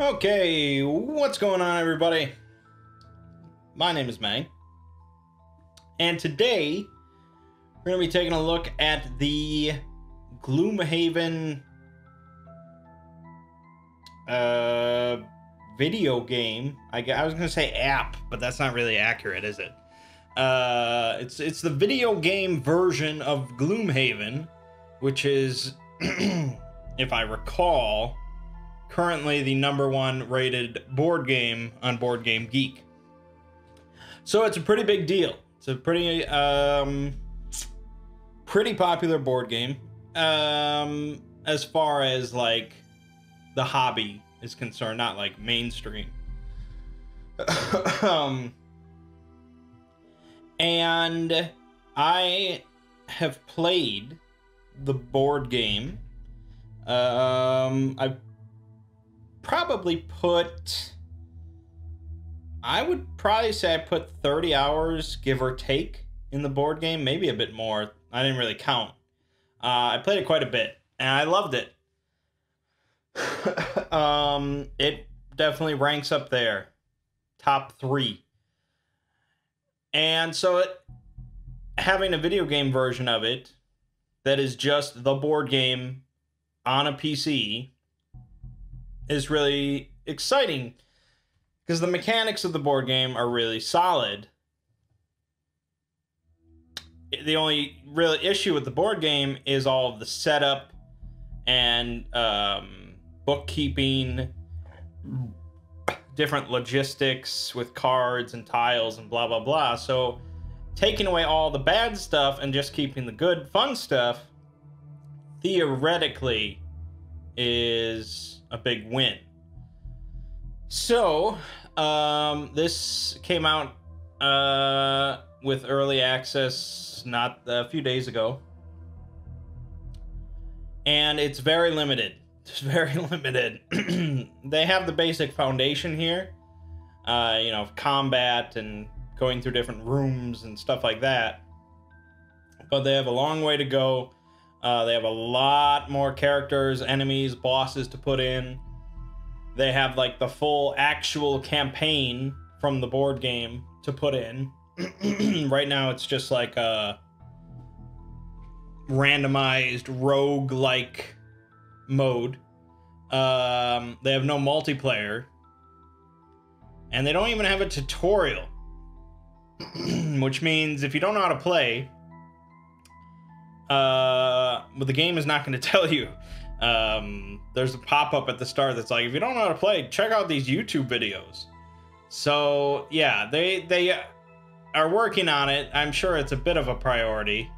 Okay, what's going on, everybody? My name is Mangg, and today we're going to be taking a look at the Gloomhaven video game. I was going to say app, but that's not really accurate, is it? It's the video game version of Gloomhaven, which is, if I recall, currently the #1 rated board game on Board Game Geek. So it's a pretty big deal. It's a pretty popular board game as far as like the hobby is concerned, not like mainstream. And I have played the board game. I've probably put, I would probably say I put 30 hours, give or take, in the board game, maybe a bit more. I didn't really count. I played it quite a bit, and I loved it. It definitely ranks up there, top 3. And so having a video game version of it that is just the board game on a PC is really exciting because the mechanics of the board game are really solid. The only real issue with the board game is all of the setup and bookkeeping, different logistics with cards and tiles and blah blah blah. So taking away all the bad stuff and just keeping the good fun stuff theoretically is a big win. So this came out with early access not a few days ago, and it's very limited. It's very limited. They have the basic foundation here, you know, combat and going through different rooms and stuff like that, but they have a long way to go. They have a lot more characters, enemies, bosses to put in. They have like the full actual campaign from the board game to put in. Right now it's just like a randomized rogue-like mode. They have no multiplayer, and they don't even have a tutorial, which means if you don't know how to play, well, the game is not going to tell you. There's a pop-up at the start that's like, if you don't know how to play, check out these YouTube videos. So yeah, they are working on it. I'm sure it's a bit of a priority,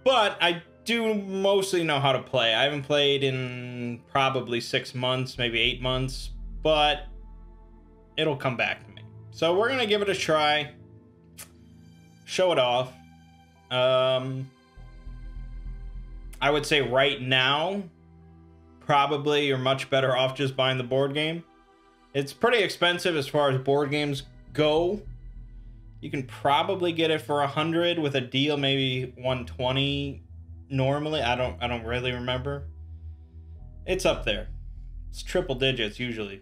but I do mostly know how to play. I haven't played in probably 6 months, maybe 8 months, but it'll come back to me. So we're gonna give it a try, show it off. I would say right now, probably you're much better off just buying the board game. It's pretty expensive as far as board games go. You can probably get it for 100 with a deal, maybe 120 normally. I don't really remember. It's up there. It's triple digits usually.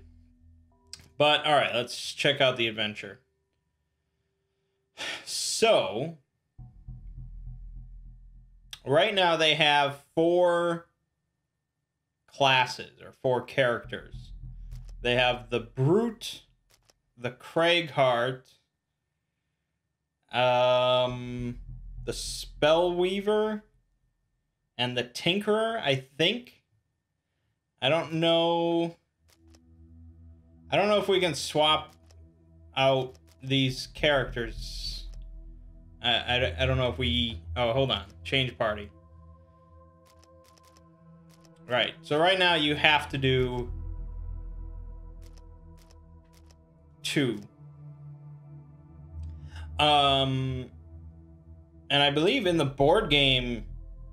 But all right, let's check out the adventure. So right now they have 4 classes or 4 characters. They have the Brute, the Craigheart, the Spellweaver, and the Tinkerer, I think. I don't know if we can swap out these characters. I don't know if we... Oh, hold on. Change party. Right. So right now you have to do 2. And I believe in the board game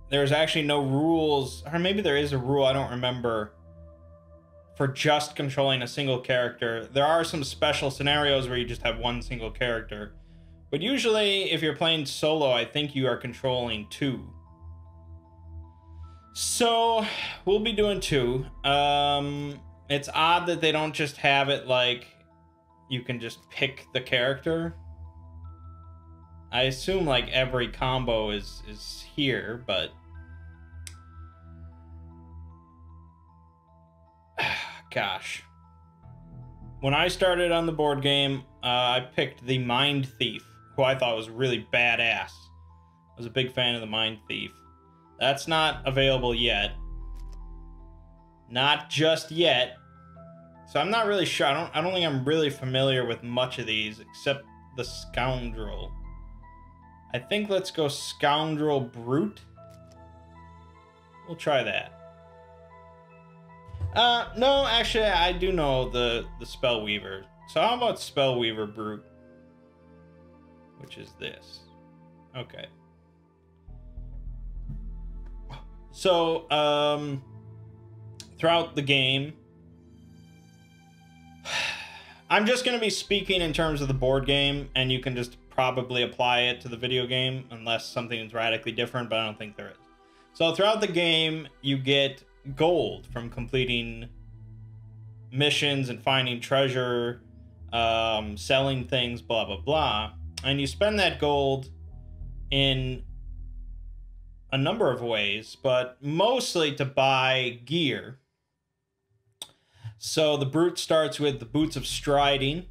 there's actually no rules, or maybe there is a rule, I don't remember, for just controlling a single character. There are some special scenarios where you just have one single character. But usually, if you're playing solo, I think you are controlling 2. So, we'll be doing 2. It's odd that they don't just have it like you can just pick the character. I assume like every combo is here, but gosh. When I started on the board game, I picked the Mind Thief, who I thought was really badass. I was a big fan of the Mind Thief. That's not available yet. Not just yet. So I'm not really sure. I don't think I'm really familiar with much of these, except the Scoundrel. I think let's go Scoundrel Brute. We'll try that. No, actually, I do know the Spellweaver. So how about Spellweaver Brute? Which is this. Okay. So, throughout the game, I'm just going to be speaking in terms of the board game, and you can just probably apply it to the video game, unless something is radically different, but I don't think there is. So throughout the game, you get gold from completing missions and finding treasure, selling things, blah, blah, blah. And you spend that gold in a number of ways, but mostly to buy gear. So the Brute starts with the Boots of Striding,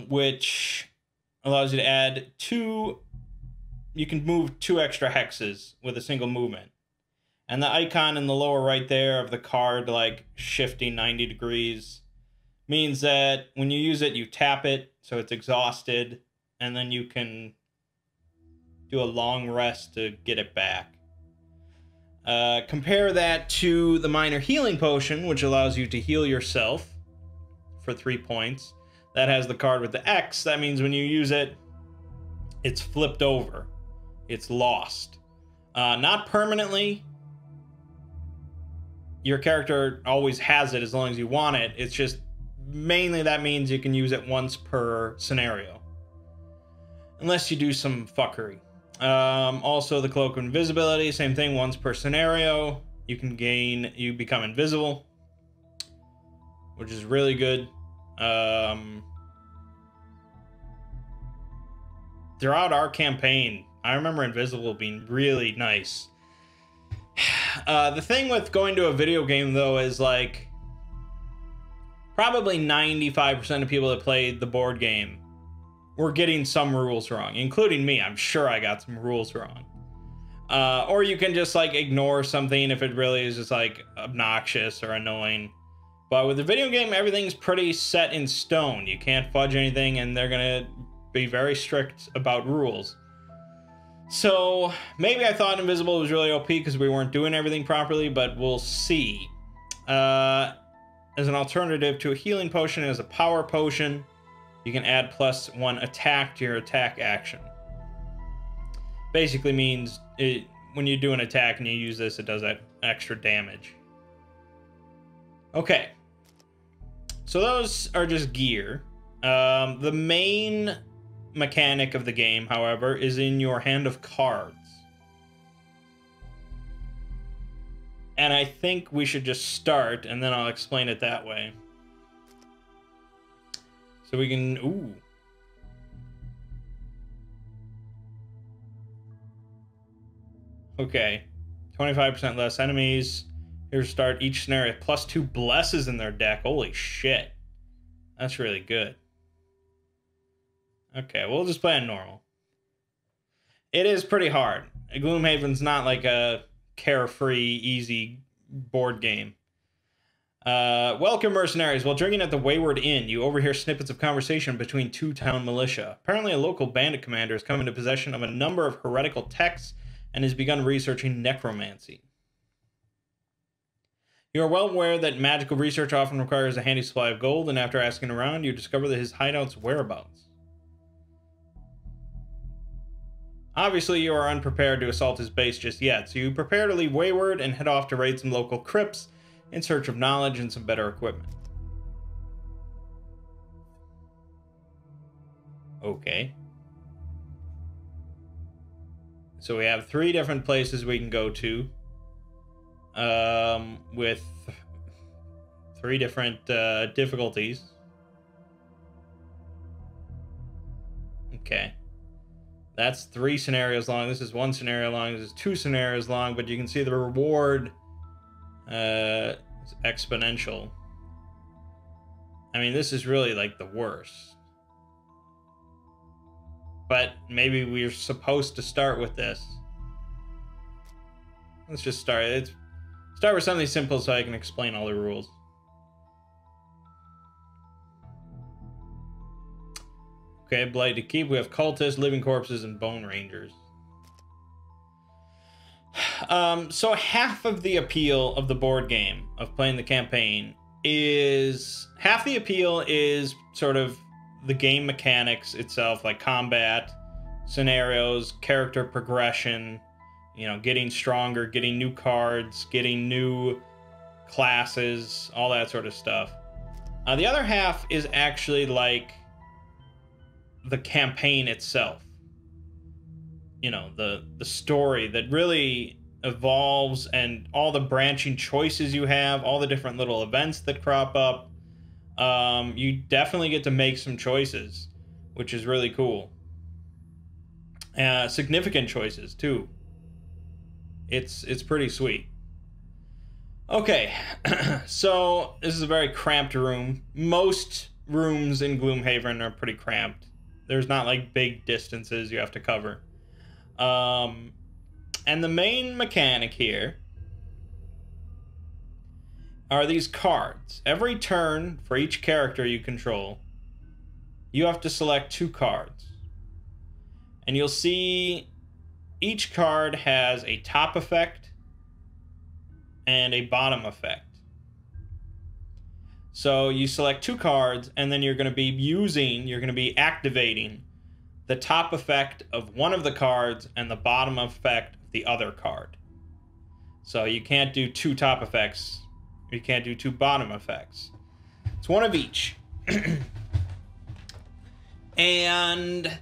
which allows you to add you can move 2 extra hexes with a single movement. And the icon in the lower right there of the card, like shifting 90 degrees, means that when you use it, you tap it, so it's exhausted, and then you can do a long rest to get it back. Compare that to the Minor Healing Potion, which allows you to heal yourself for 3 points. That has the card with the X. That means when you use it, it's flipped over. It's lost. Not permanently. Your character always has it as long as you want it. It's just mainly that means you can use it once per scenario. Unless you do some fuckery. Also the Cloak of Invisibility, same thing, once per scenario. You become invisible, which is really good. Throughout our campaign, I remember invisible being really nice. The thing with going to a video game, though, is like probably 95% of people that played the board game were getting some rules wrong, including me. I'm sure I got some rules wrong. Or you can just like ignore something if it really is just like obnoxious or annoying. But with the video game, everything's pretty set in stone. You can't fudge anything, and they're gonna be very strict about rules. So maybe I thought invisible was really OP because we weren't doing everything properly, but we'll see. As an alternative to a healing potion, as a power potion, you can add +1 attack to your attack action. Basically means when you do an attack and you use this, it does that extra damage. Okay. So those are just gear. The main mechanic of the game, however, is in your hand of cards. And I think we should just start, and then I'll explain it that way. So we can... Ooh. Okay. 25% less enemies. Here's start each scenario. +2 blesses in their deck. Holy shit. That's really good. Okay, we'll just play on normal. It is pretty hard. Gloomhaven's not like a carefree, easy board game. Welcome, mercenaries. While drinking at the Wayward Inn, you overhear snippets of conversation between 2 town militia. Apparently, a local bandit commander has come into possession of a number of heretical texts and has begun researching necromancy. You are well aware that magical research often requires a handy supply of gold, and after asking around, you discover that his hideout's whereabouts. Obviously, you are unprepared to assault his base just yet, so you prepare to leave Wayward and head off to raid some local crypts in search of knowledge and some better equipment. Okay. So we have 3 different places we can go to. with 3 different difficulties. Okay. That's 3 scenarios long. This is 1 scenario long. This is 2 scenarios long, but you can see the reward is exponential. I mean, this is really like the worst. But maybe we're supposed to start with this. Let's just start. Start with something simple so I can explain all the rules. Okay, Blight to keep. We have cultists, living corpses, and bone rangers. So half of the appeal of the board game, of playing the campaign, is... Half the appeal is sort of the game mechanics itself, like combat, scenarios, character progression, you know, getting stronger, getting new cards, getting new classes, all that sort of stuff. The other half is actually like the campaign itself. You know, the story that really evolves, and all the branching choices you have, all the different little events that crop up. You definitely get to make some choices, which is really cool. Significant choices too. It's pretty sweet. Okay, so this is a very cramped room. Most rooms in Gloomhaven are pretty cramped. There's not like big distances you have to cover. And the main mechanic here are these cards. Every turn for each character you control, you have to select 2 cards. And you'll see each card has a top effect and a bottom effect. So you select 2 cards, and then you're going to be activating the top effect of one of the cards and the bottom effect of the other card. So you can't do 2 top effects. You can't do 2 bottom effects. It's one of each. And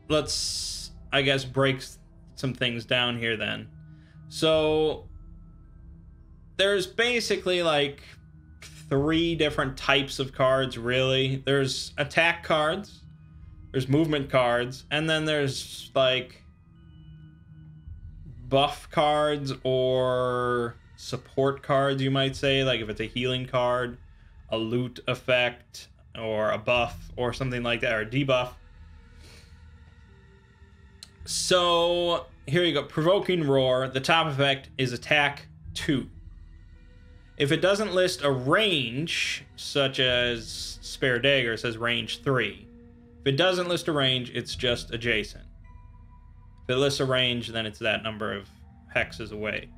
let's, I guess, break some things down here then. So there's basically like 3 different types of cards, really. There's attack cards, there's movement cards, and then there's like buff cards or support cards, you might say. Like if it's a healing card, a loot effect, or a buff, or something like that, or a debuff. So here you go. Provoking Roar. The top effect is attack 2. If it doesn't list a range, such as Spare Dagger, it says range 3. If it doesn't list a range, it's just adjacent. If it lists a range, then it's that number of hexes away.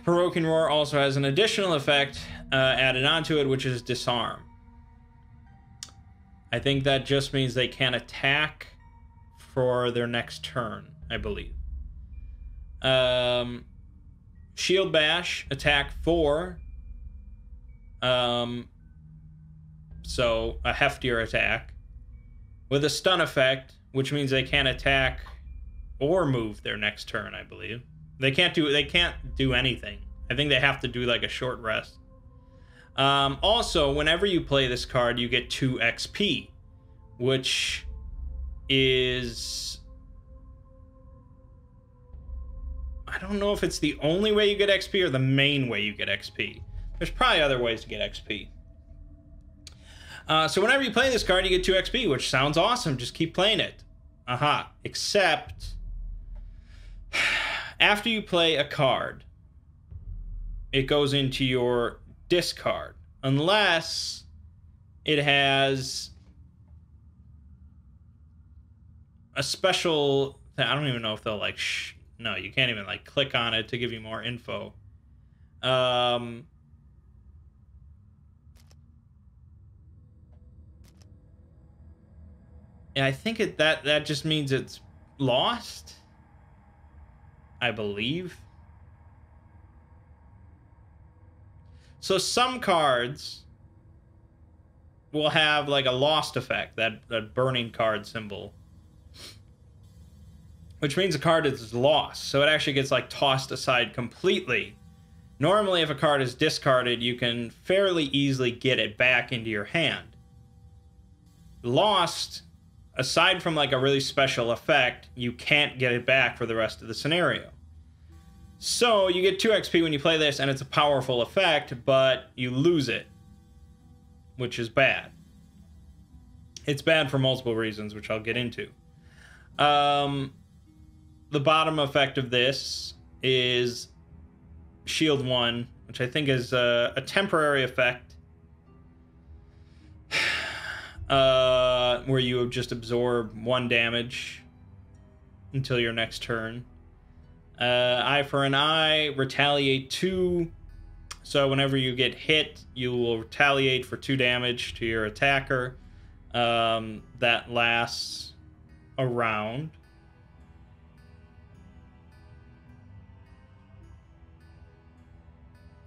Provoking Roar also has an additional effect added onto it, which is Disarm. I think that just means they can't attack for their next turn, I believe. Shield Bash, attack 4. So a heftier attack. With a stun effect, which means they can't attack or move their next turn, I believe. They can't do anything. I think they have to do like a short rest. Also, whenever you play this card, you get 2 XP, which is... I don't know if it's the only way you get XP or the main way you get XP. There's probably other ways to get XP. So whenever you play this card, you get 2 XP, which sounds awesome. Just keep playing it. Aha. Except, after you play a card, it goes into your discard. Unless it has a special... I don't even know if they'll like... No, you can't even like click on it to give you more info. And I think that just means it's lost, I believe. So some cards will have like a lost effect, that burning card symbol. which means a card is lost. So it actually gets like tossed aside completely. Normally, if a card is discarded, you can fairly easily get it back into your hand. Lost, aside from like a really special effect, you can't get it back for the rest of the scenario. So you get 2 XP when you play this, and it's a powerful effect, but you lose it, which is bad. It's bad for multiple reasons, which I'll get into. The bottom effect of this is Shield 1, which I think is a temporary effect, where you just absorb 1 damage until your next turn. Eye for an eye, retaliate 2. So whenever you get hit, you will retaliate for 2 damage to your attacker. That lasts a round.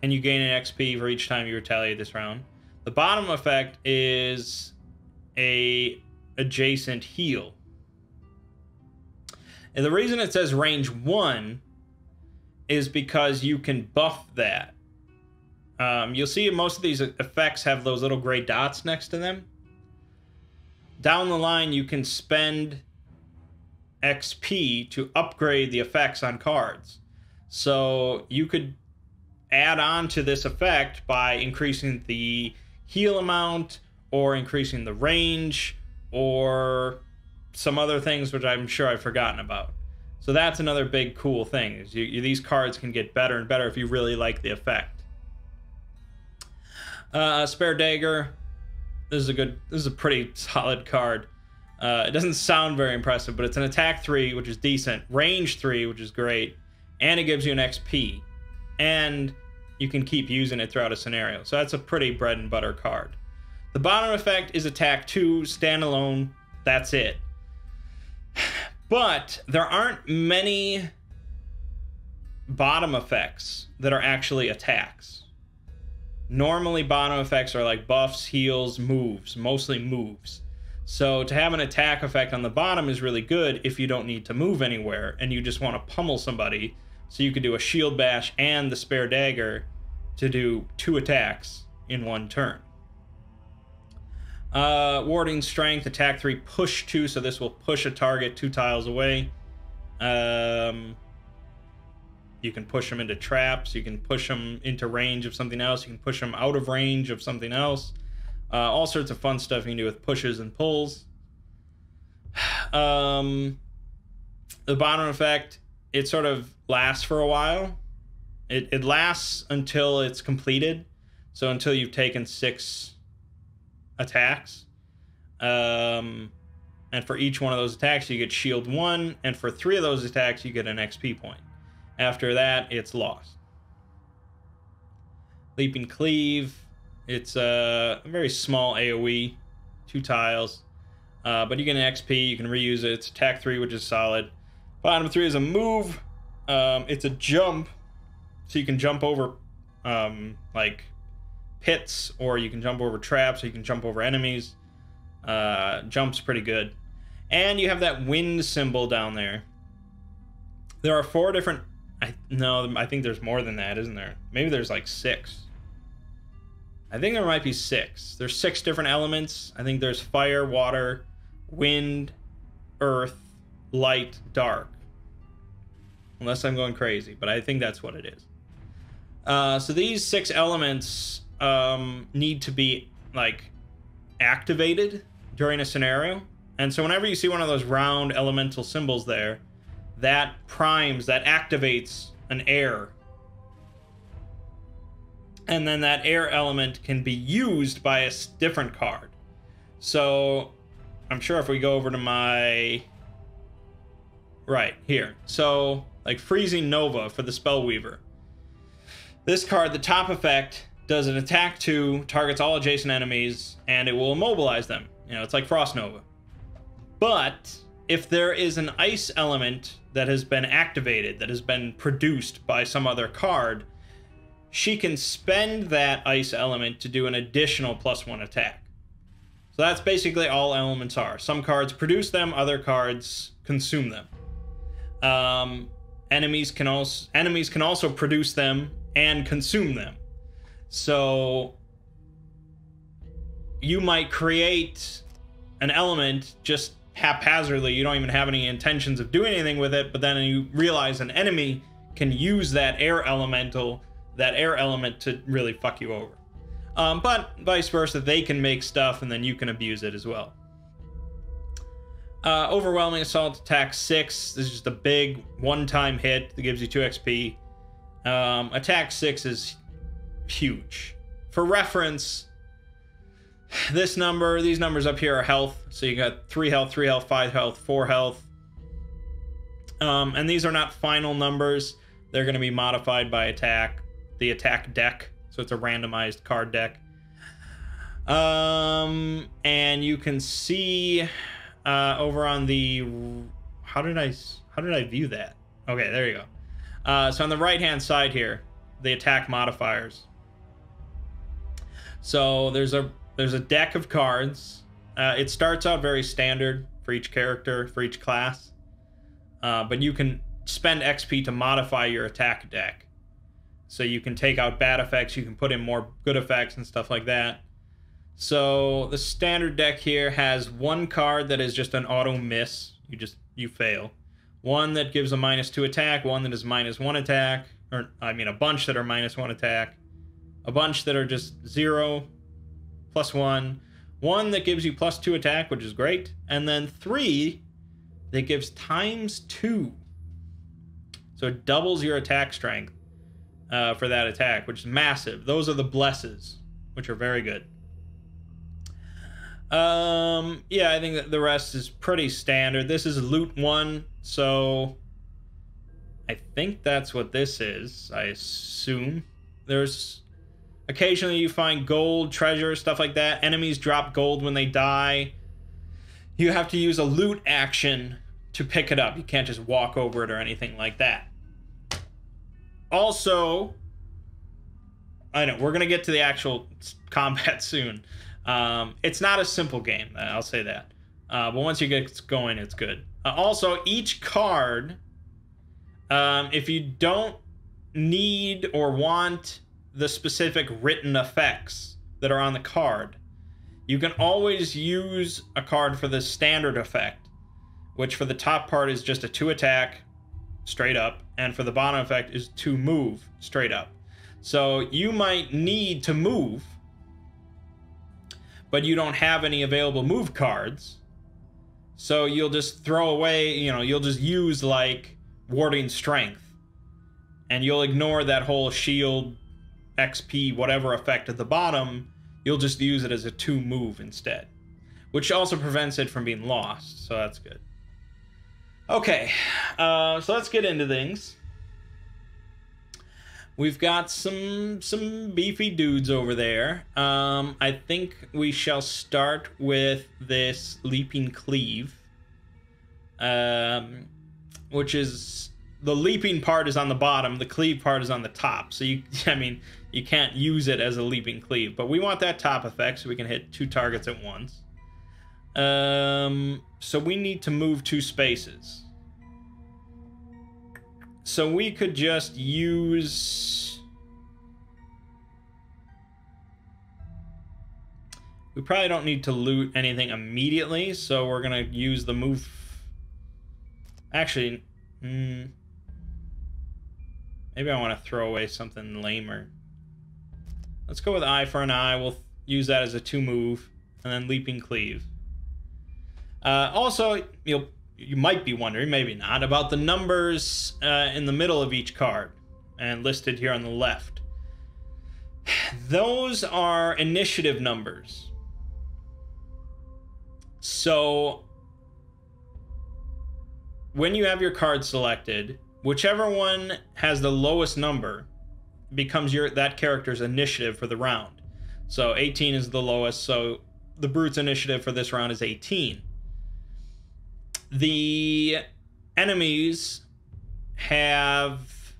And you gain an XP for each time you retaliate this round. The bottom effect is a adjacent heal. And the reason it says range 1 is because you can buff that. You'll see most of these effects have those little gray dots next to them. Down the line, you can spend XP to upgrade the effects on cards. So you could add on to this effect by increasing the heal amount, or increasing the range, or some other things which I'm sure I've forgotten about. So that's another big cool thing, is these cards can get better and better if you really like the effect. Spare Dagger. This is a pretty solid card. It doesn't sound very impressive, but it's an attack 3, which is decent, range 3, which is great, and it gives you an XP, and you can keep using it throughout a scenario. So that's a pretty bread and butter card. The bottom effect is attack 2, standalone. That's it. But there aren't many bottom effects that are actually attacks. Normally, bottom effects are like buffs, heals, moves, mostly moves. So to have an attack effect on the bottom is really good if you don't need to move anywhere and you just want to pummel somebody. So you could do a shield bash and the spare dagger to do 2 attacks in 1 turn. Warding strength, attack 3, push 2, so this will push a target 2 tiles away. You can push them into traps, you can push them into range of something else, you can push them out of range of something else. All sorts of fun stuff you can do with pushes and pulls. The bottom effect, it sort of lasts for a while. It lasts until it's completed, so until you've taken 6 attacks. And for each one of those attacks, you get shield 1, and for 3 of those attacks, you get an XP point. After that, it's lost. Leaping Cleave, it's a very small AoE, 2 tiles, but you get an XP, you can reuse it. It's attack 3, which is solid. Bottom 3 is a move. It's a jump, so you can jump over like pits, or you can jump over traps, or you can jump over enemies. Jump's pretty good. And you have that wind symbol down there. There are 4 different... I think there's more than that, isn't there? Maybe there's like 6. I think there might be 6. There's 6 different elements. I think there's fire, water, wind, earth, light, dark. Unless I'm going crazy, but I think that's what it is. So these 6 elements need to be like activated during a scenario. And so whenever you see one of those round elemental symbols there, that primes, that activates an air. And then that air element can be used by a different card. So I'm sure if we go over to my... Right, here. So, like Freezing Nova for the Spellweaver. This card, the top effect, does an attack 2, targets all adjacent enemies, and it will immobilize them. You know, it's like Frost Nova. But if there is an ice element that has been activated, that has been produced by some other card, she can spend that ice element to do an additional +1 attack. So that's basically all elements are. Some cards produce them, other cards consume them. Enemies can also produce them and consume them. So you might create an element just haphazardly. You don't even have any intentions of doing anything with it, but then you realize an enemy can use that air element to really fuck you over. But vice versa, they can make stuff and then you can abuse it as well. Overwhelming Assault, attack 6. This is just a big one-time hit that gives you 2 XP. Attack 6 is huge. For reference, these numbers up here are health. So you got 3 health, 3 health, 5 health, 4 health. And these are not final numbers. They're going to be modified by the attack deck. So it's a randomized card deck. And you can see over on the... How did I view that? Okay, there you go. So on the right-hand side here, the attack modifiers. So there's a deck of cards. It starts out very standard for each character, for each class. But you can spend XP to modify your attack deck. So you can take out bad effects, you can put in more good effects and stuff like that. So the standard deck here has 1 card that is just an auto miss. You fail. 1 that gives a -2 attack, 1 that is -1 attack, or I mean a bunch that are -1 attack, a bunch that are just 0, +1, 1 that gives you +2 attack, which is great, and then 3 that gives ×2. So it doubles your attack strength for that attack, which is massive. Those are the blesses, which are very good. Yeah, I think that the rest is pretty standard. This is loot 1, so I think that's what this is, I assume. There's occasionally you find gold, treasure, stuff like that. Enemies drop gold when they die. You have to use a loot action to pick it up. You can't just walk over it or anything like that. Also, I know, we're going to get to the actual combat soon. It's not a simple game, I'll say that. But once you get going, it's good. Also, each card, if you don't need or want the specific written effects that are on the card, you can always use a card for the standard effect, which for the top part is just a 2 attack, straight up, and for the bottom effect is 2 move, straight up. So you might need to move, but you don't have any available move cards, so you'll just throw away, you'll just use like warding strength, and you'll ignore that whole shield, XP, whatever effect at the bottom. You'll just use it as a 2 move instead, which also prevents it from being lost, so that's good. Okay, so let's get into things. We've got some beefy dudes over there. I think we shall start with this Leaping Cleave, which is, the leaping part is on the bottom, the cleave part is on the top. So you can't use it as a leaping cleave, but we want that top effect so we can hit 2 targets at once. So we need to move 2 spaces. So we could just use... We probably don't need to loot anything immediately, so we're going to use the move... Actually, maybe I want to throw away something lamer. Let's go with eye for an eye. We'll use that as a 2 move, and then Leaping Cleave. Also, you might be wondering, maybe not, about the numbers in the middle of each card, and listed here on the left. Those are initiative numbers. So, when you have your card selected, whichever one has the lowest number becomes that character's initiative for the round. So 18 is the lowest, so the Brute's initiative for this round is 18. The enemies have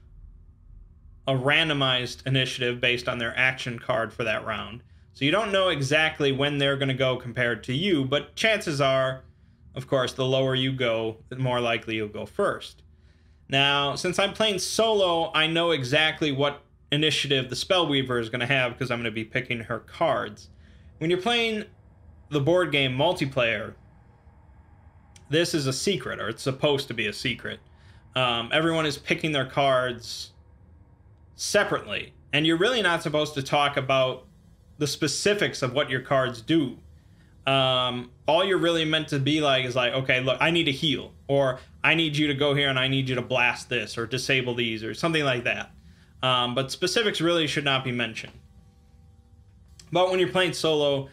a randomized initiative based on their action card for that round. So you don't know exactly when they're going to go compared to you, but chances are, of course, the lower you go, the more likely you'll go first. Now, since I'm playing solo, I know exactly what initiative the Spellweaver is going to have because I'm going to be picking her cards. When you're playing the board game multiplayer, this is a secret, or it's supposed to be a secret. Everyone is picking their cards separately, and you're really not supposed to talk about the specifics of what your cards do. All you're really meant to be like is like, okay, look, I need to heal, or I need you to go here and I need you to blast this or disable these or something like that. But specifics really should not be mentioned. But when you're playing solo,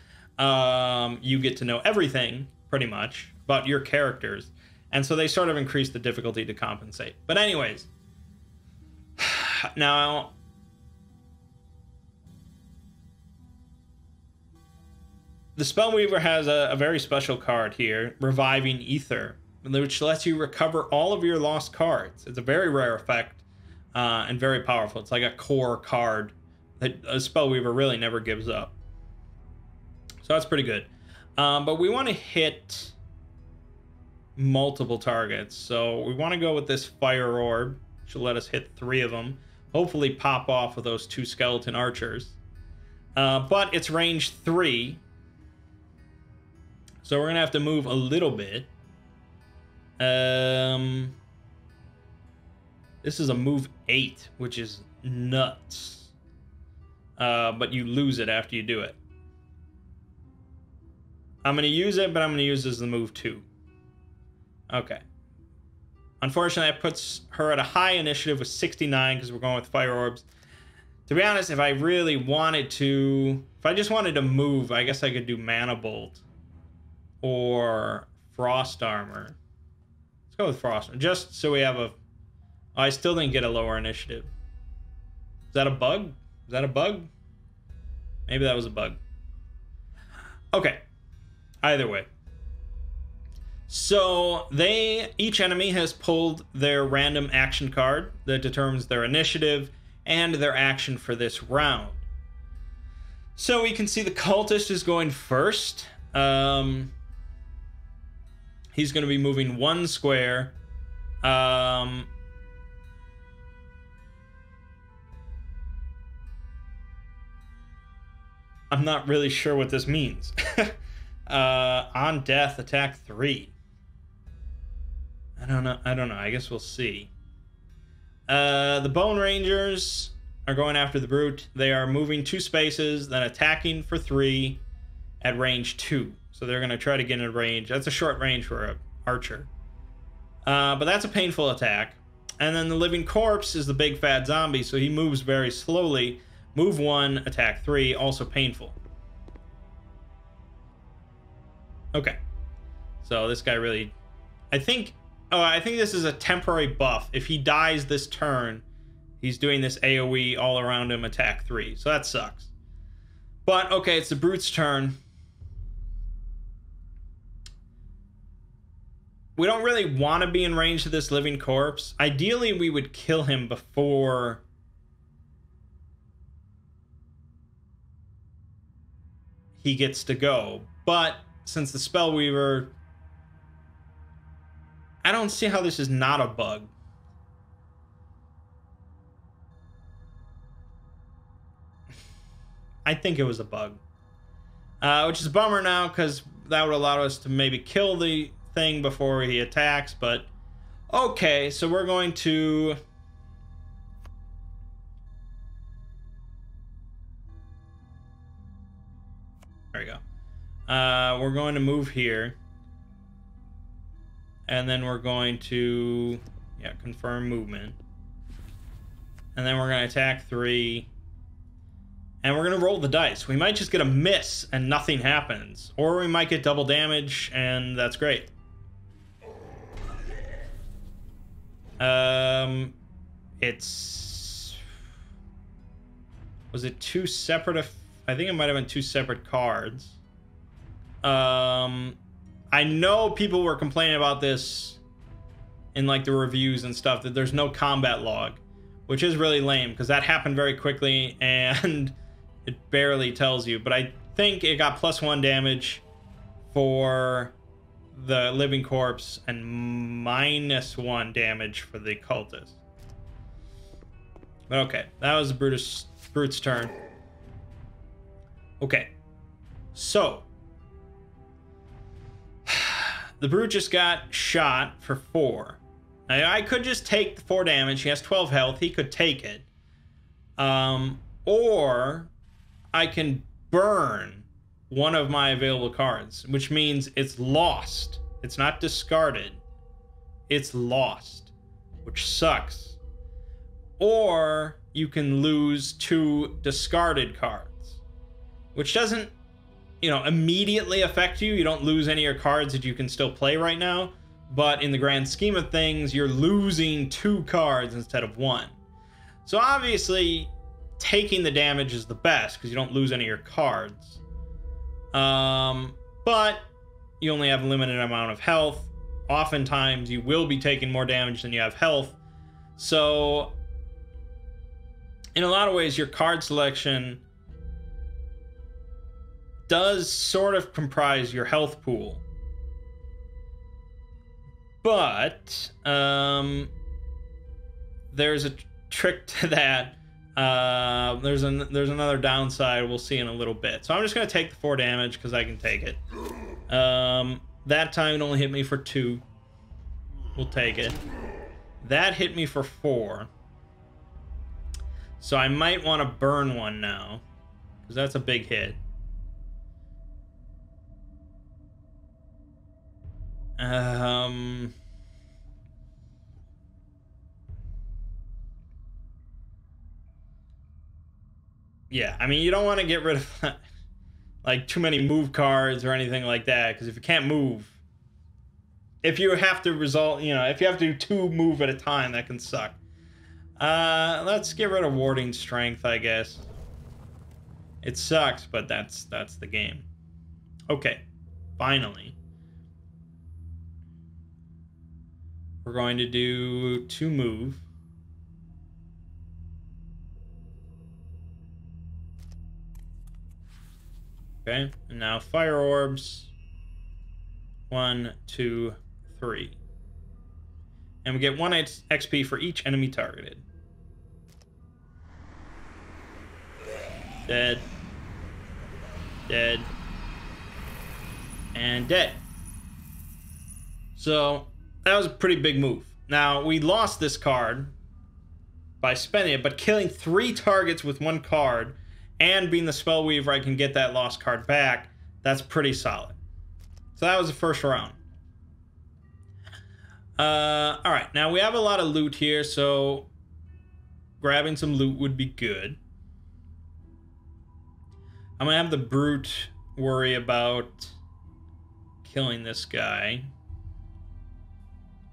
you get to know everything pretty much about your characters, and so they sort of increase the difficulty to compensate. But anyways, now the Spellweaver has a very special card here, Reviving Ether, which lets you recover all of your lost cards. It's a very rare effect and very powerful. It's like a core card that a Spellweaver really never gives up. So that's pretty good. But we want to hit multiple targets. So we want to go with this Fire Orb, which will let us hit 3 of them. Hopefully pop off with those 2 skeleton archers. But it's range 3. So we're going to have to move a little bit. This is a move 8, which is nuts. But you lose it after you do it. I'm going to use it, but I'm going to use it as the move 2. Okay. Unfortunately, that puts her at a high initiative with 69 because we're going with Fire Orbs. To be honest, if I really wanted to... If I just wanted to move, I guess I could do Mana Bolt. Or Frost Armor. Let's go with Frost Armor, just so we have a... Oh, I still didn't get a lower initiative. Is that a bug? Is that a bug? Maybe that was a bug. Okay. Either way. So, each enemy has pulled their random action card that determines their initiative and their action for this round. So we can see the cultist is going first. He's going to be moving 1 square. I'm not really sure what this means. On death, attack 3. I don't know. I guess we'll see. The Bone Rangers are going after the Brute. They are moving 2 spaces, then attacking for 3 at range 2. So they're going to try to get in range. That's a short range for an archer. But that's a painful attack. And then the Living Corpse is the big fat zombie, so he moves very slowly. Move 1, attack 3, also painful. Okay. So this guy really... I think this is a temporary buff. If he dies this turn, he's doing this AoE all around him, attack 3. So that sucks. But, okay, it's the Brute's turn. We don't really want to be in range of this Living Corpse. Ideally, we would kill him before... he gets to go. But, since the Spellweaver... I don't see how this is not a bug. I think it was a bug. Which is a bummer now, because that would allow us to maybe kill the thing before he attacks, but... Okay, so we're going to... There we go. We're going to move here. And then we're going to... Yeah, confirm movement. And then we're going to attack 3. And we're going to roll the dice. We might just get a miss and nothing happens. Or we might get double damage, and that's great. It's... Was it 2 separate... I think it might have been 2 separate cards. I know people were complaining about this in like the reviews and stuff, that there's no combat log, which is really lame because that happened very quickly and it barely tells you. But I think it got +1 damage for the living corpse and -1 damage for the cultist. Okay, that was the brute's turn. Okay, so the brute just got shot for 4. Now, I could just take the 4 damage. He has 12 health. He could take it. Or I can burn one of my available cards, which means it's lost. It's not discarded. It's lost, which sucks. Or you can lose 2 discarded cards, which doesn't, immediately affect you. You don't lose any of your cards that you can still play right now. But in the grand scheme of things, you're losing 2 cards instead of 1. So obviously, taking the damage is the best because you don't lose any of your cards. But you only have a limited amount of health. Oftentimes, you will be taking more damage than you have health. So, in a lot of ways, your card selection does sort of comprise your health pool. But there's a trick to that. There's another downside we'll see in a little bit. So I'm just going to take the 4 damage because I can take it. That time it only hit me for 2. We'll take it. That hit me for 4. So I might want to burn one now because that's a big hit. Yeah, I mean, you don't want to get rid of like too many move cards or anything like that, because if you can't move, if you have to if you have to do 2 move at a time, that can suck. Let's get rid of warding strength, I guess. It sucks, but that's the game. Okay, finally. We're going to do 2 move. Okay, and now fire orbs. 1, 2, 3. And we get 1 XP for each enemy targeted. Dead. Dead. And dead. So, that was a pretty big move. Now, we lost this card by spending it, but killing 3 targets with 1 card and being the Spellweaver, I can get that lost card back. That's pretty solid. So that was the first round. Alright, now we have a lot of loot here, so grabbing some loot would be good. I'm gonna have the brute worry about killing this guy.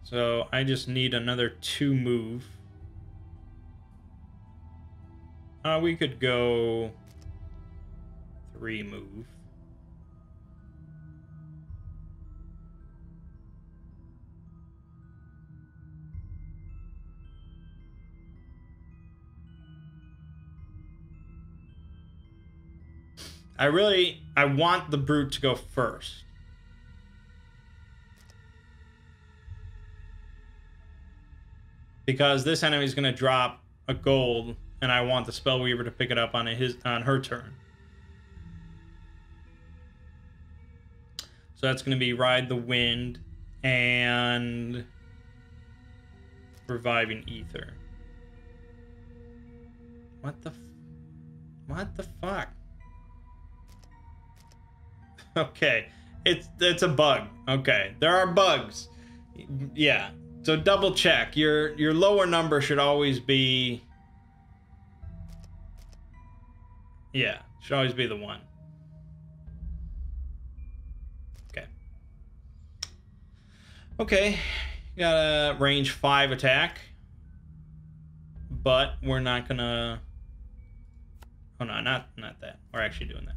So I just need another 2 move. We could go 3 move. I want the brute to go first. Because this enemy is going to drop a gold, and I want the Spellweaver to pick it up on her turn. So that's going to be Ride the Wind and Reviving Ether. What the fuck? Okay, it's a bug. Okay, there are bugs. Yeah, so double check. Your lower number should always be. Yeah, should always be the 1. Okay. Okay, got a range 5 attack, but we're not gonna. Oh no, not that. We're actually doing that.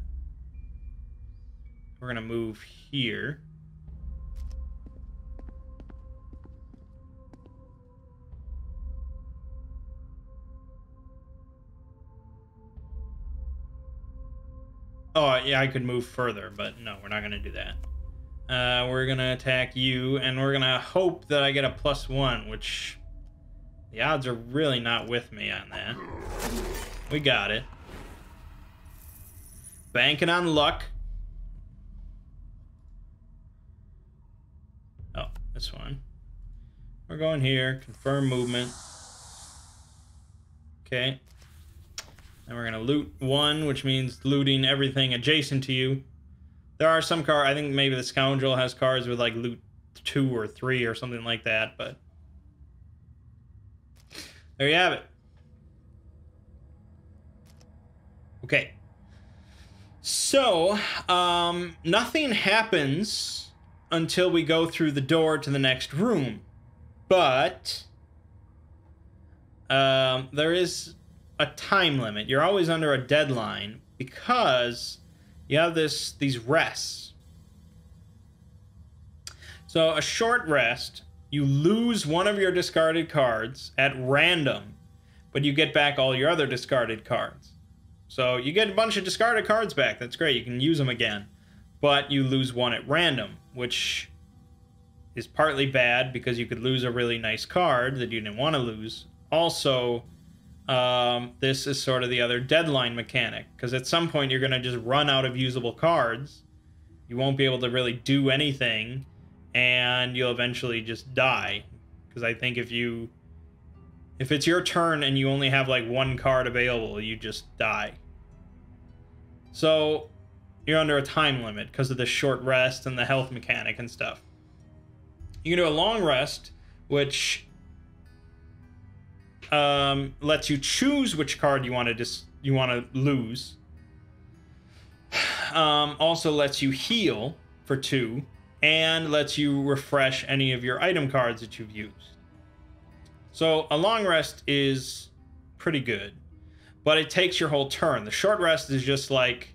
We're gonna move here. Oh, yeah, I could move further, but no, we're not gonna do that. We're gonna attack you, and we're gonna hope that I get a +1, which the odds are really not with me on that. We got it. Banking on luck. Oh, this one. We're going here. Confirm movement. Okay. And we're gonna loot 1, which means looting everything adjacent to you. There are some cards, I think maybe the Scoundrel has cards with like loot 2 or 3 or something like that, but there you have it. Okay. So, nothing happens until we go through the door to the next room, but there is a time limit. You're always under a deadline because you have these rests. So a short rest, you lose one of your discarded cards at random, but you get back all your other discarded cards. So you get a bunch of discarded cards back. That's great. You can use them again. But you lose one at random, which is partly bad because you could lose a really nice card that you didn't want to lose. Also, this is sort of the other deadline mechanic, because at some point you're going to just run out of usable cards. You won't be able to really do anything, and you'll eventually just die. Because I think if it's your turn and you only have like one card available, you just die. So you're under a time limit because of the short rest and the health mechanic and stuff. You can do a long rest, which lets you choose which card you want to lose. Also lets you heal for 2, and lets you refresh any of your item cards that you've used. So a long rest is pretty good, but it takes your whole turn. The short rest is just like,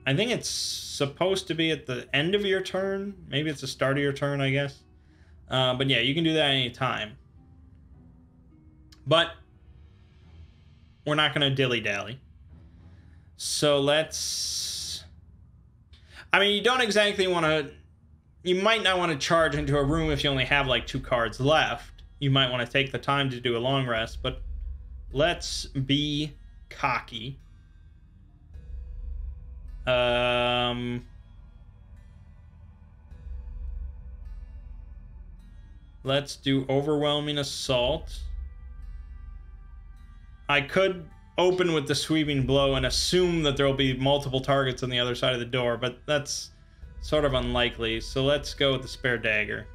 I think it's supposed to be at the end of your turn. Maybe it's the start of your turn, I guess. But yeah, you can do that any time. But we're not going to dilly-dally. So let's... I mean, you don't exactly want to... You might not want to charge into a room if you only have like 2 cards left. You might want to take the time to do a long rest, but let's be cocky. Let's do overwhelming assault. I could open with the sweeping blow and assume that there will be multiple targets on the other side of the door, but that's sort of unlikely. So let's go with the spare dagger.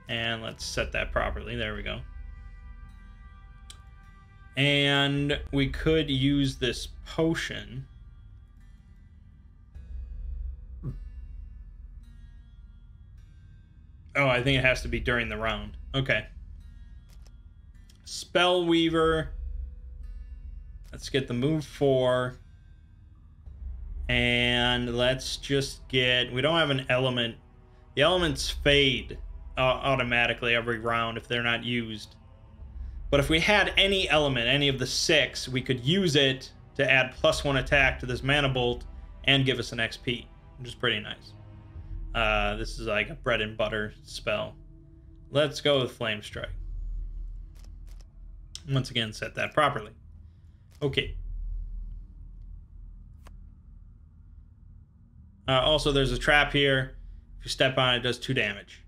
And let's set that properly. There we go. And we could use this potion. Oh, I think it has to be during the round. Okay. Spellweaver. Let's get the move 4. And let's just get... We don't have an element. The elements fade automatically every round if they're not used. But if we had any element, any of the 6, we could use it to add +1 attack to this mana bolt and give us an XP, which is pretty nice. This is like a bread and butter spell. Let's go with Flame Strike. Once again, set that properly. Okay. Also, there's a trap here. If you step on it, it does 2 damage.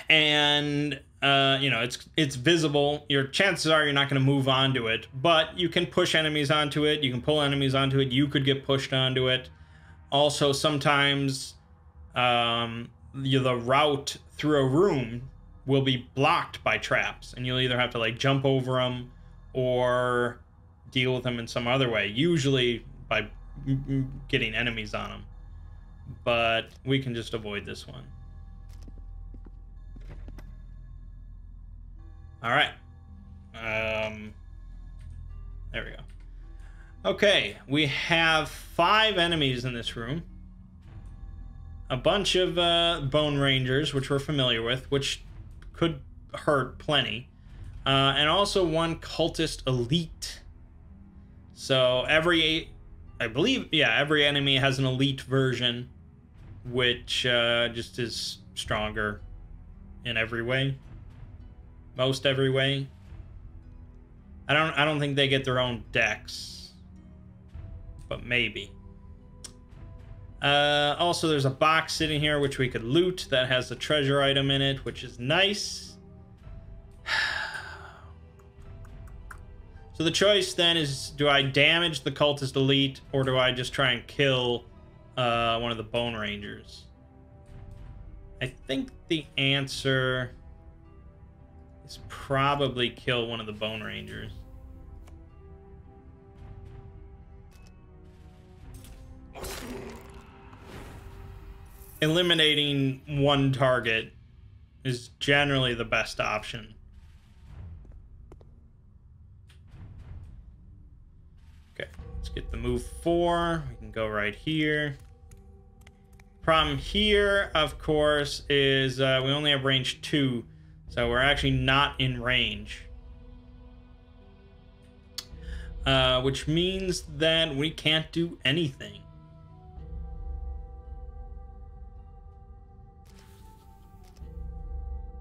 And, you know, it's visible. Your chances are you're not going to move onto it, but you can push enemies onto it. You can pull enemies onto it. You could get pushed onto it. Also, sometimes the route through a room will be blocked by traps, and you'll either have to like jump over them or deal with them in some other way, usually by getting enemies on them. But we can just avoid this one. All right. There we go. Okay, we have 5 enemies in this room. A bunch of Bone Rangers, which we're familiar with, which could hurt plenty. And also 1 Cultist Elite. So every I believe, yeah, every enemy has an elite version, which just is stronger in every way. Most every way. I don't think they get their own decks, but maybe. Also, there's a box sitting here which we could loot that has a treasure item in it, which is nice. So the choice then is, do I damage the cultist elite, or do I just try and kill one of the Bone Rangers? I think the answer is probably kill one of the Bone Rangers. Eliminating one target is generally the best option. Okay, let's get the move 4. We can go right here. Problem here, of course, is we only have range 2, so we're actually not in range. Which means that we can't do anything.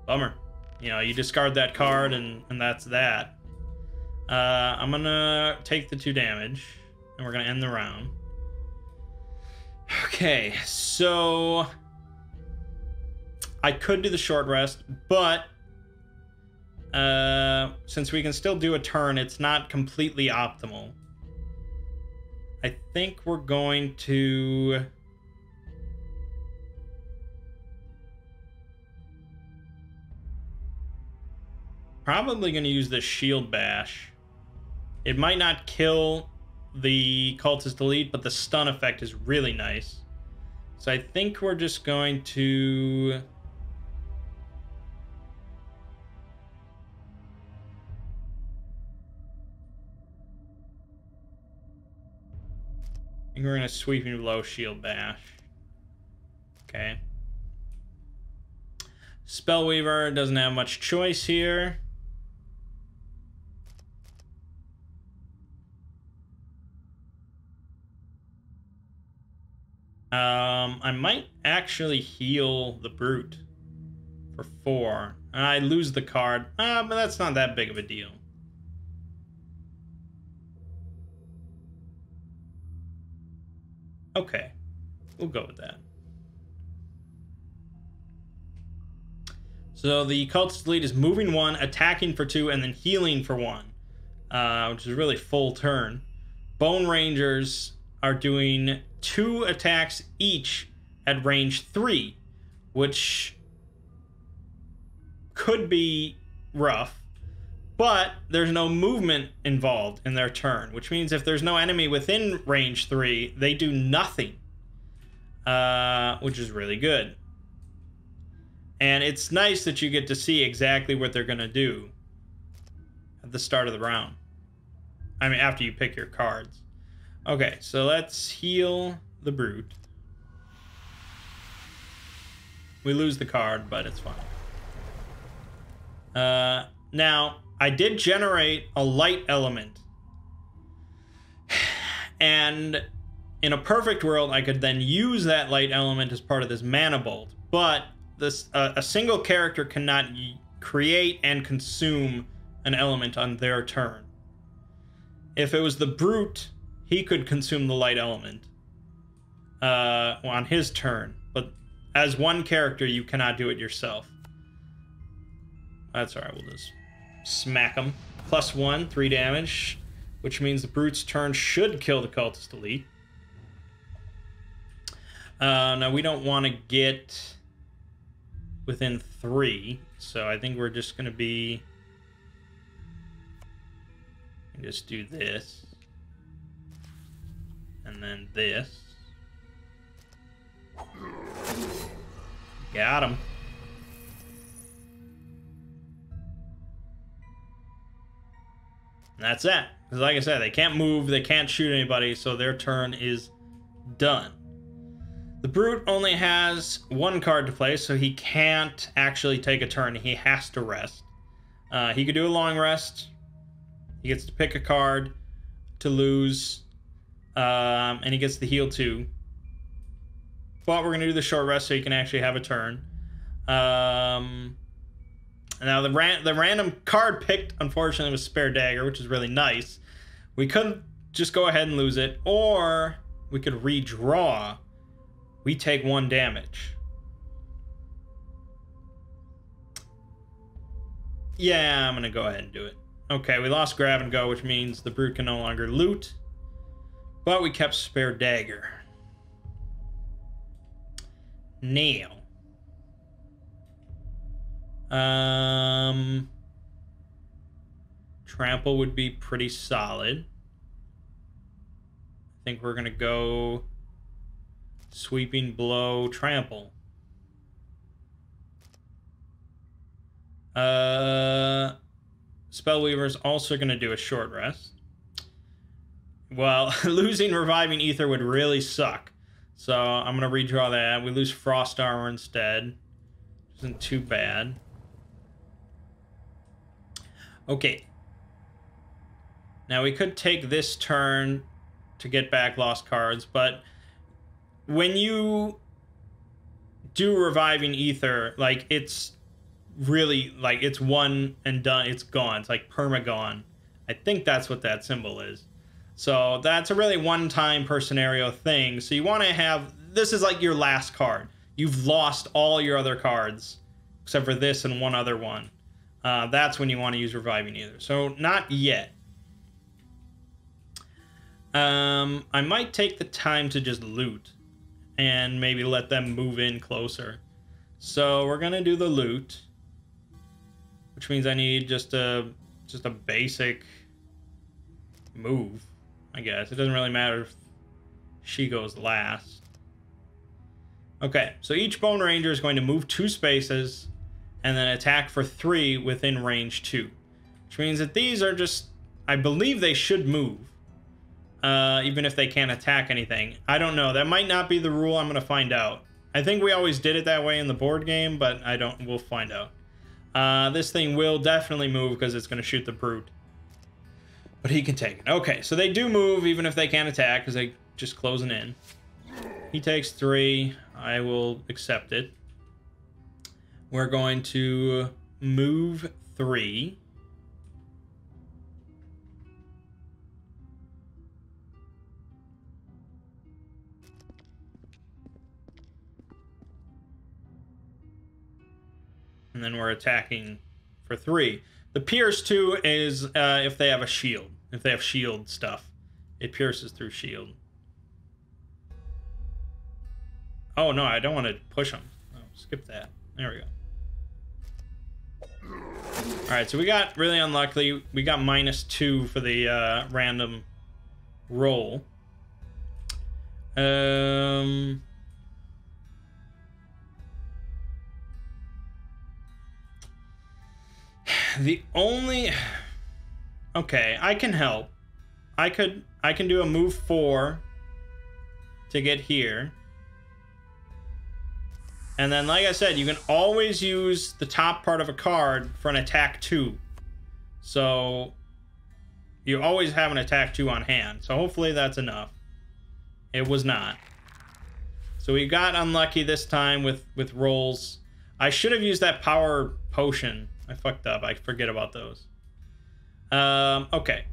Bummer. You know, you discard that card and that's that. I'm gonna take the 2 damage, and we're gonna end the round. Okay, so I could do the short rest, but since we can still do a turn, it's not completely optimal. I think we're going to... probably going to use this shield bash. It might not kill the cultist elite, but the stun effect is really nice. So I think we're just going to... I think we're going to sweeping blow shield bash. Okay. Spellweaver doesn't have much choice here. I might actually heal the Brute for 4. I lose the card, but that's not that big of a deal. Okay, we'll go with that. So the cultist elite is moving 1, attacking for 2, and then healing for 1, which is really full turn. Bone Rangers are doing 2 attacks each at range 3, which could be rough, but there's no movement involved in their turn, which means if there's no enemy within range 3, they do nothing, which is really good. And it's nice that you get to see exactly what they're going to do at the start of the round. I mean, after you pick your cards. Okay, so let's heal the Brute. We lose the card, but it's fine. Now, I did generate a light element. And in a perfect world, I could then use that light element as part of this mana bolt. But this a single character cannot create and consume an element on their turn. If it was the Brute, he could consume the light element on his turn, but as one character, you cannot do it yourself. That's alright, we'll just smack him. +1, 3 damage, which means the Brute's turn should kill the cultist elite. Now, we don't want to get within 3, so I think we're just going to be... just do this. And then this. Got him. And that's that. Because like I said, they can't move, they can't shoot anybody, so their turn is done. The Brute only has 1 card to play, so he can't actually take a turn. He has to rest. He could do a long rest. He gets to pick a card to lose. And he gets the heal too. But we're going to do the short rest so he can actually have a turn. Now the random card picked, unfortunately, was Spare Dagger, which is really nice. We could just go ahead and lose it, or we could redraw. We take 1 damage. Yeah, I'm going to go ahead and do it. Okay, we lost Grab and Go, which means the Brute can no longer loot. But we kept Spare Dagger. Now. Trample would be pretty solid. I think we're going to go Sweeping Blow, Trample. Spellweaver's also going to do a short rest. Well, losing Reviving Ether would really suck. So I'm going to redraw that. We lose Frost Armor instead. Isn't too bad. Okay. Now we could take this turn to get back lost cards, but when you do Reviving Ether, like, it's really, like, it's one and done. It's gone. It's like perma-gone. I think that's what that symbol is. So that's a really one-time per scenario thing. So you want to have, this is like your last card. You've lost all your other cards, except for this and one other one. That's when you want to use Reviving Ether. So not yet. I might take the time to just loot and maybe let them move in closer. So we're gonna do the loot, which means I need just a basic move, I guess. It doesn't really matter if she goes last. Okay, so each Bone Ranger is going to move 2 spaces and then attack for 3 within range 2, which means that these are just, I believe they should move. Even if they can't attack anything. I don't know. That might not be the rule. I'm going to find out. I think we always did it that way in the board game, but I don't. We'll find out. This thing will definitely move because it's going to shoot the Brute. But he can take it. Okay, so they do move even if they can't attack because they just closing in. He takes 3. I will accept it. We're going to move 3. And then we're attacking for 3. The Pierce, too, is if they have a shield. If they have shield stuff, it pierces through shield. Oh, no, I don't want to push them. Oh, skip that. There we go. Alright, so we got really unlucky. We got -2 for the random roll. The only... Okay, I can help. I can do a move 4 to get here. And then, like I said, you can always use the top part of a card for an attack 2. So you always have an attack 2 on hand. So hopefully that's enough. It was not. So we got unlucky this time with rolls. I should have used that power potion. I fucked up. I forget about those. Okay.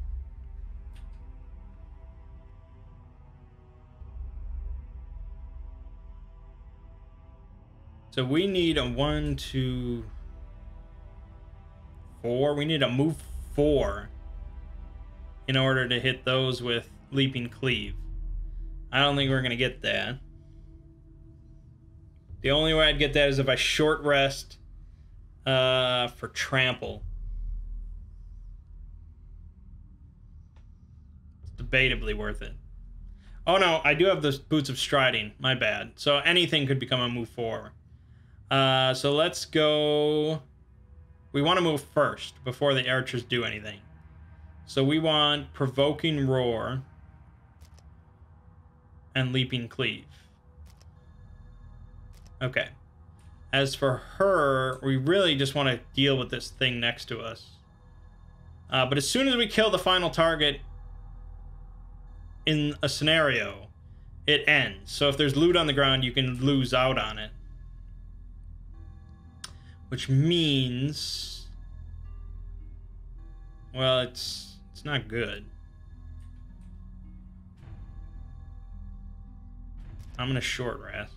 So we need a 1, 2, 4. We need a move 4 in order to hit those with Leaping Cleave. I don't think we're going to get that. The only way I'd get that is if I short rest for Trample. It's debatably worth it. Oh no, I do have the Boots of Striding. My bad. So anything could become a move 4. So let's go... We want to move first before the archers do anything. So we want Provoking Roar and Leaping Cleave. Okay. As for her, we really just want to deal with this thing next to us. But as soon as we kill the final target, in a scenario, it ends. So if there's loot on the ground, you can lose out on it. Which means... well, it's not good. I'm gonna short rest.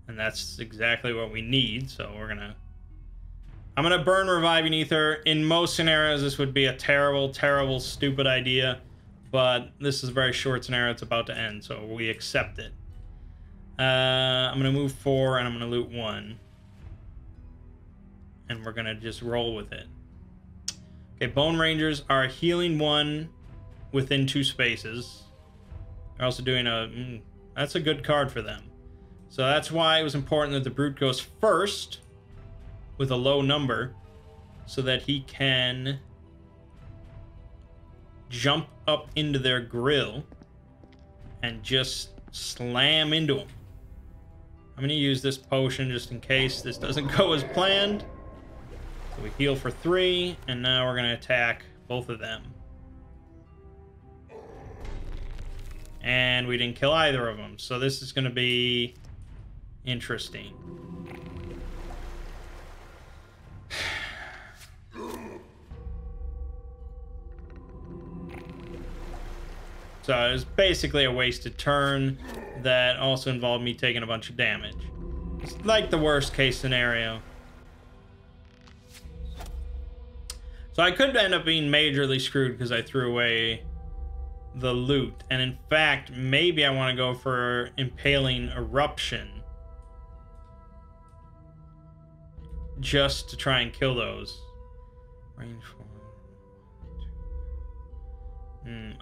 And that's exactly what we need, so I'm gonna burn Reviving Ether. In most scenarios, this would be a terrible, terrible, stupid idea, but this is a very short scenario. It's about to end, so we accept it. I'm gonna move 4, and I'm gonna loot 1. And we're gonna just roll with it. Okay, Bone Rangers are healing 1 within 2 spaces. They're also doing that's a good card for them. So that's why it was important that the Brute goes first with a low number so that he can jump up into their grill and just slam into them. I'm going to use this potion just in case this doesn't go as planned. So we heal for 3, and now we're going to attack both of them. And we didn't kill either of them, so this is going to be interesting. So it was basically a wasted turn that also involved me taking a bunch of damage. It's like the worst case scenario. So I could end up being majorly screwed because I threw away the loot. And in fact, maybe I want to go for Impaling Eruption. Just to try and kill those. Range 4.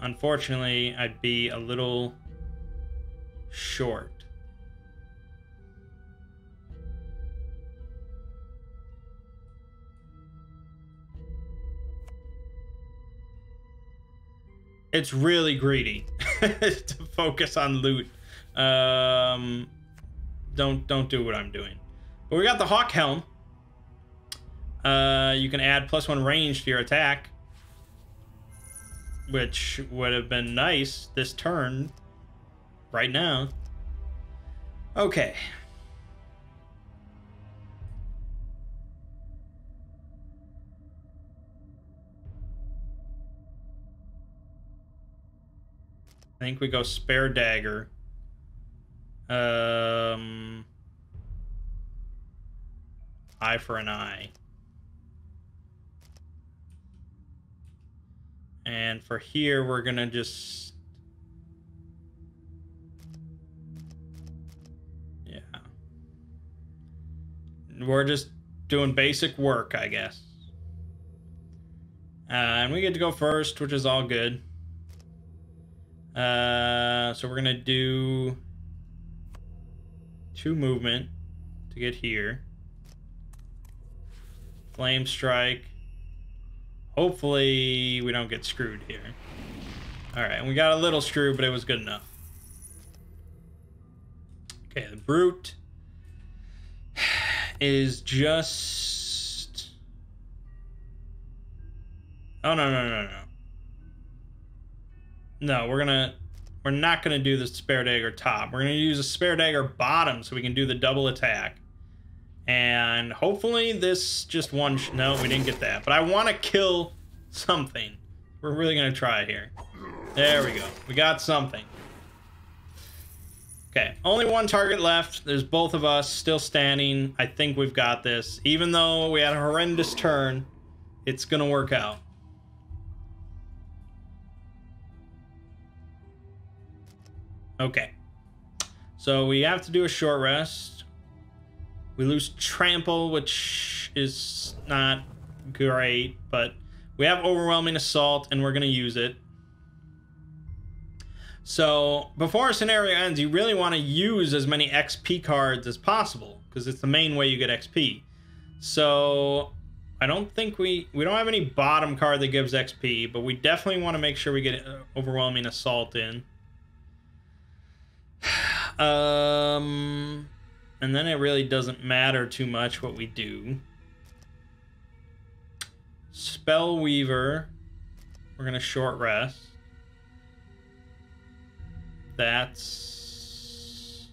Unfortunately, I'd be a little short. It's really greedy to focus on loot. Don't do what I'm doing. But we got the Hawk Helm. You can add +1 range to your attack, which would have been nice this turn, right now. Okay. I think we go Spare Dagger. Eye for an eye. And for here, we're gonna just... yeah. We're just doing basic work, I guess. And we get to go first, which is all good. So we're gonna do 2 movement to get here. Flame Strike. Hopefully we don't get screwed here. Alright, and we got a little screwed, but it was good enough. Okay, the Brute is just... oh, no. No, we're not gonna do the Spare Dagger top. We're gonna use a Spare Dagger bottom so we can do the double attack. And hopefully this just one... no, we didn't get that. But I want to kill something. We're really going to try here. There we go. We got something. Okay, only 1 target left. There's both of us still standing. I think we've got this. Even though we had a horrendous turn, it's going to work out. Okay. So we have to do a short rest. We lose Trample, which is not great, but we have Overwhelming Assault, and we're going to use it. So, before a scenario ends, you really want to use as many XP cards as possible, because it's the main way you get XP. So, I don't think we don't have any bottom card that gives XP, but we definitely want to make sure we get Overwhelming Assault in. And then it really doesn't matter too much what we do. Spell Weaver. We're going to short rest. That's...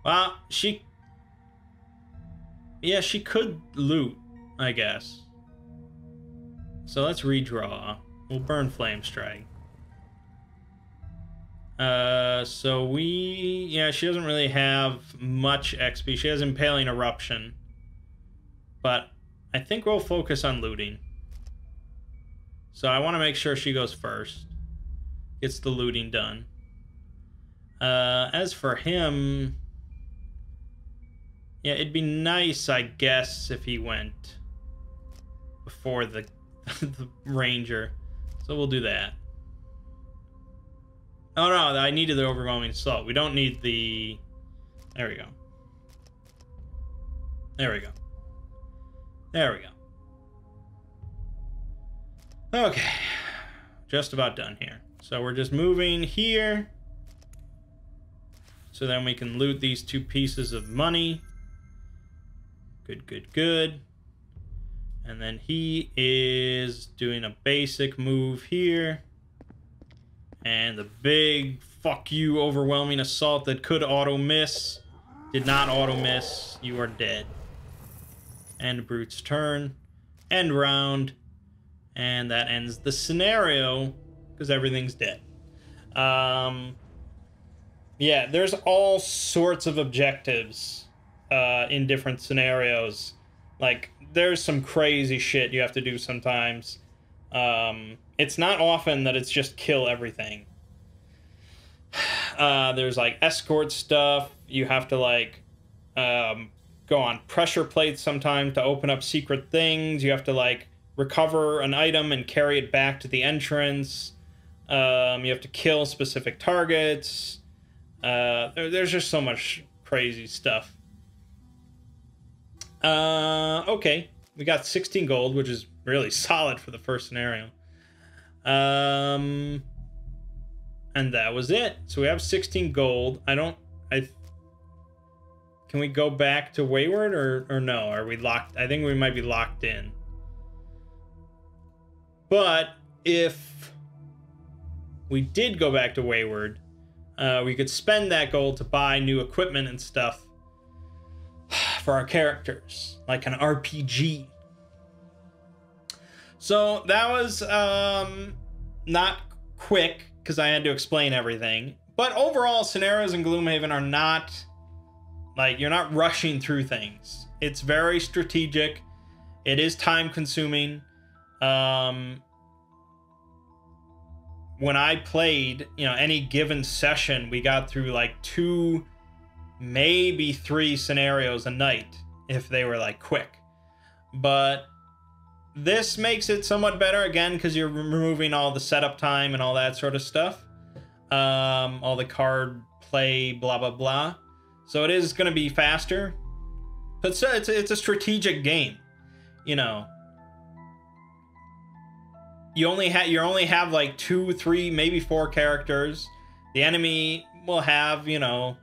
Well, she... Yeah, she could loot, I guess. So let's redraw. We'll burn Flame Strike. So we... Yeah, she doesn't really have much XP. She has Impaling Eruption. But I think we'll focus on looting. So I want to make sure she goes first. Gets the looting done. As for him... Yeah, it'd be nice, I guess, if he went before the, the ranger. So we'll do that. Oh no, I needed the overwhelming assault. We don't need the... There we go. There we go. There we go. Okay. Just about done here. So we're just moving here. So then we can loot these 2 pieces of money. Good, good, good. And then he is doing a basic move here. And the big fuck you overwhelming assault that could auto miss. Did not auto miss. You are dead. And Brute's turn. End round. And that ends the scenario because everything's dead. Yeah, there's all sorts of objectives in different scenarios. Like, there's some crazy shit you have to do sometimes. It's not often that it's just kill everything. There's like escort stuff. You have to like go on pressure plates sometimes to open up secret things. You have to like recover an item and carry it back to the entrance. You have to kill specific targets. There's just so much crazy stuff. Okay. We got 16 gold, which is really solid for the first scenario. And that was it. So we have 16 gold. Can we go back to Wayward or no? Are we locked? I think we might be locked in. But if we did go back to Wayward, we could spend that gold to buy new equipment and stuff for our characters, like an RPG. So that was not quick because I had to explain everything. But overall, scenarios in Gloomhaven are not like, you're not rushing through things. It's very strategic. It is time consuming. When I played, you know, any given session, we got through like 2, maybe 3 scenarios a night if they were like quick. But this makes it somewhat better, again, because you're removing all the setup time and all that sort of stuff. All the card play, blah, blah, blah. So it is going to be faster. But so it's a strategic game, you know. You only have like 2, 3, maybe 4 characters. The enemy will have, you know,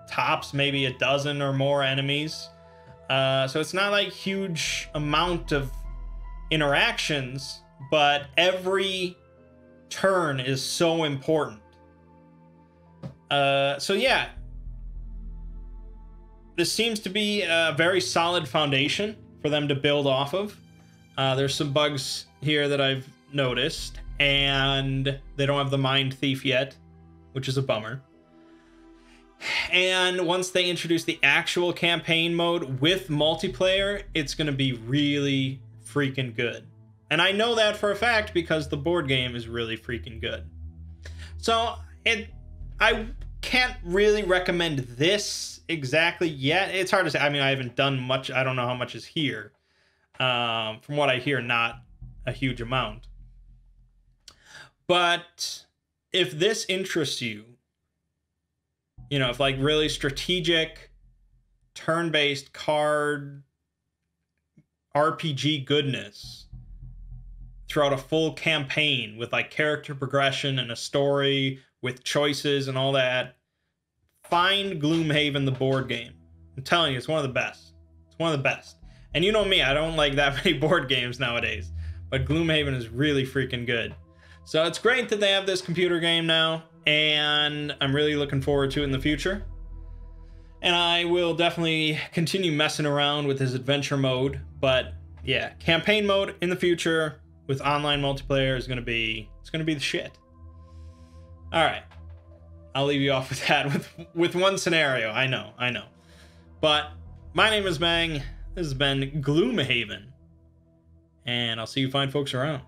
tops maybe a dozen or more enemies. So it's not like huge amount of interactions, but every turn is so important. So yeah, this seems to be a very solid foundation for them to build off of. There's some bugs here that I've noticed, and they don't have the Mind Thief yet, which is a bummer. And once they introduce the actual campaign mode with multiplayer, it's going to be really freaking good. And I know that for a fact because the board game is really freaking good. So I can't really recommend this exactly yet. It's hard to say. I mean, I haven't done much. I don't know how much is here. From what I hear, not a huge amount. But if this interests you, you know, if like really strategic, turn-based card RPG goodness throughout a full campaign with like character progression and a story with choices and all that, find Gloomhaven, the board game. I'm telling you, it's one of the best. It's one of the best. And you know me, I don't like that many board games nowadays, but Gloomhaven is really freaking good. So it's great that they have this computer game now, and I'm really looking forward to it in the future. And I will definitely continue messing around with his adventure mode, but yeah, campaign mode in the future with online multiplayer is gonna be the shit. All right, I'll leave you off with that with one scenario. I know, but my name is Mangg. This has been Gloomhaven, and I'll see you fine folks around.